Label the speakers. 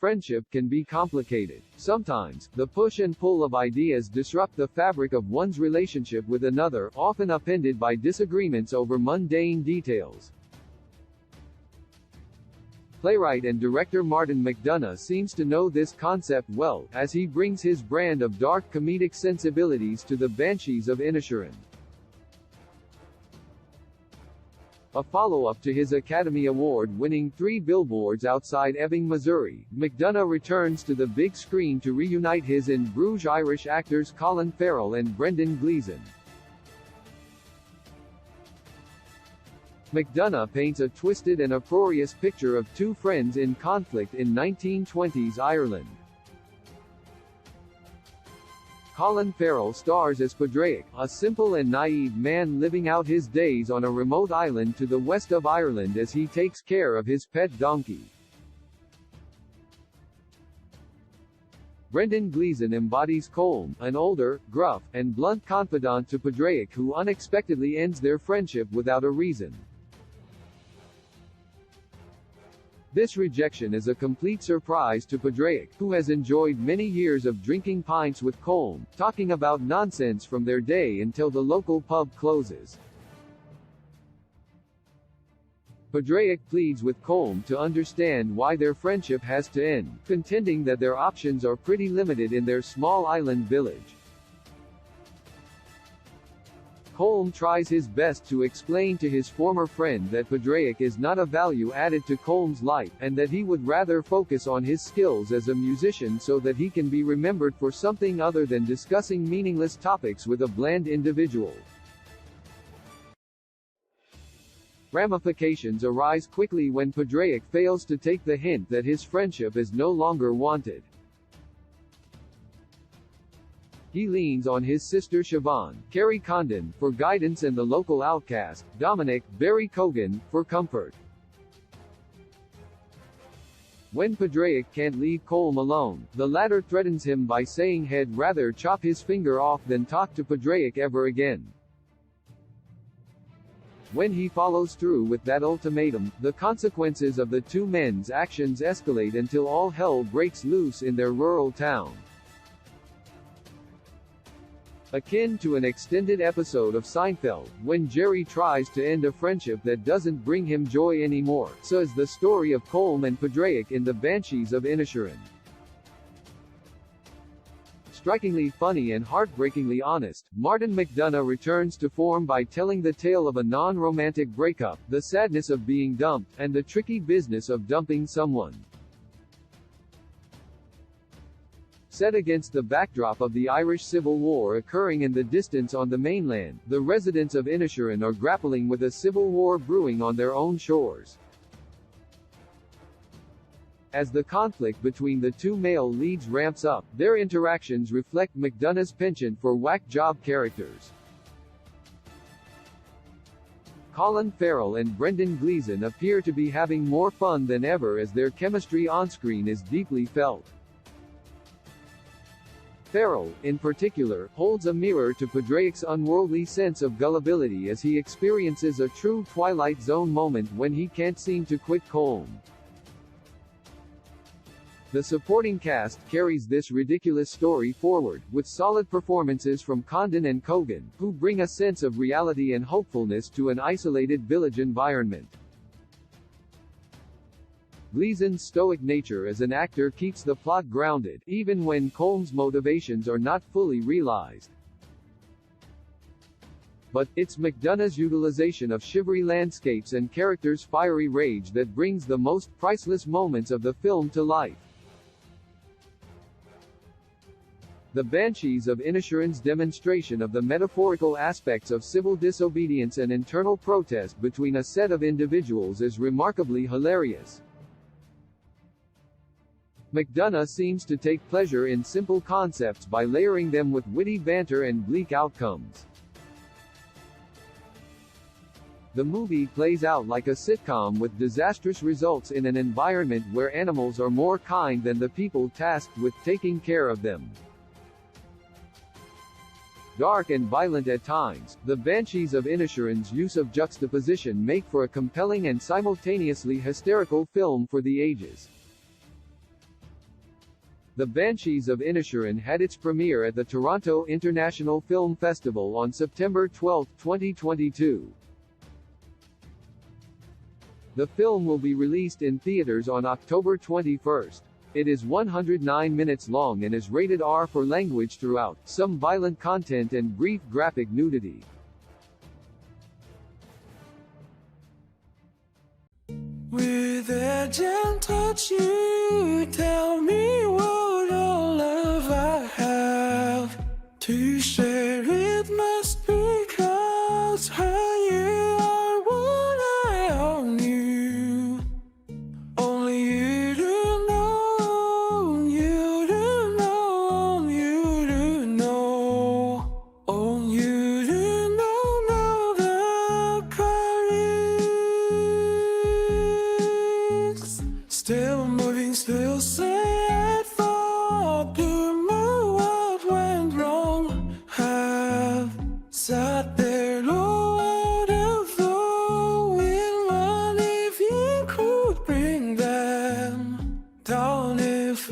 Speaker 1: friendship can be complicated. Sometimes, the push and pull of ideas disrupt the fabric of one's relationship with another, often upended by disagreements over mundane details. Playwright and director Martin McDonagh seems to know this concept well, as he brings his brand of dark comedic sensibilities to the Banshees of Inisherin. A follow-up to his Academy Award-winning Three Billboards Outside Ebbing, Missouri, McDonagh returns to the big screen to reunite his in Bruges Irish actors Colin Farrell and Brendan Gleeson. McDonagh paints a twisted and uproarious picture of two friends in conflict in 1920s Ireland. Colin Farrell stars as Padraic, a simple and naive man living out his days on a remote island to the west of Ireland as he takes care of his pet donkey. Brendan Gleeson embodies Colm, an older, gruff, and blunt confidant to Padraic who unexpectedly ends their friendship without a reason. This rejection is a complete surprise to Padraic, who has enjoyed many years of drinking pints with Colm, talking about nonsense from their day until the local pub closes. Padraic pleads with Colm to understand why their friendship has to end, contending that their options are pretty limited in their small island village. Colm tries his best to explain to his former friend that Padraic is not a value added to Colm's life, and that he would rather focus on his skills as a musician so that he can be remembered for something other than discussing meaningless topics with a bland individual. Ramifications arise quickly when Padraic fails to take the hint that his friendship is no longer wanted. He leans on his sister Siobhan, Carrie Condon, for guidance and the local outcast, Dominic, Barry Cogan, for comfort. When Padraic can't leave Colm alone, the latter threatens him by saying he'd rather chop his finger off than talk to Padraic ever again. When he follows through with that ultimatum, the consequences of the two men's actions escalate until all hell breaks loose in their rural town. Akin to an extended episode of Seinfeld, when Jerry tries to end a friendship that doesn't bring him joy anymore, so is the story of Colm and Padraic in the Banshees of Inisherin. Strikingly funny and heartbreakingly honest, Martin McDonagh returns to form by telling the tale of a non-romantic breakup, the sadness of being dumped, and the tricky business of dumping someone. Set against the backdrop of the Irish Civil War occurring in the distance on the mainland, the residents of Inisherin are grappling with a civil war brewing on their own shores. As the conflict between the two male leads ramps up, their interactions reflect McDonagh's penchant for whack job characters. Colin Farrell and Brendan Gleeson appear to be having more fun than ever as their chemistry on-screen is deeply felt. Farrell, in particular, holds a mirror to Padraic's unworldly sense of gullibility as he experiences a true Twilight Zone moment when he can't seem to quit Colm. The supporting cast carries this ridiculous story forward, with solid performances from Condon and Cogan, who bring a sense of reality and hopefulness to an isolated village environment. Gleeson's stoic nature as an actor keeps the plot grounded, even when Colm's motivations are not fully realized. But, it's McDonagh's utilization of shivery landscapes and characters' fiery rage that brings the most priceless moments of the film to life. The Banshees of Inisherin's demonstration of the metaphorical aspects of civil disobedience and internal protest between a set of individuals is remarkably hilarious. McDonagh seems to take pleasure in simple concepts by layering them with witty banter and bleak outcomes. The movie plays out like a sitcom with disastrous results in an environment where animals are more kind than the people tasked with taking care of them. Dark and violent at times, the Banshees of Inisherin's use of juxtaposition make for a compelling and simultaneously hysterical film for the ages. The Banshees of Inisherin had its premiere at the Toronto International Film Festival on September 12, 2022. The film will be released in theaters on October 21. It is 109 minutes long and is rated R for language throughout, some violent content and brief graphic nudity.
Speaker 2: With a gentle touch you tell me what all love I have to share. It must be 'cause you are what I all knew. Only you do know, you do know, you do know. Only you do know the courage. Still moving, still sad for doing what went wrong. Have sat there low out of low in one if you could bring them down if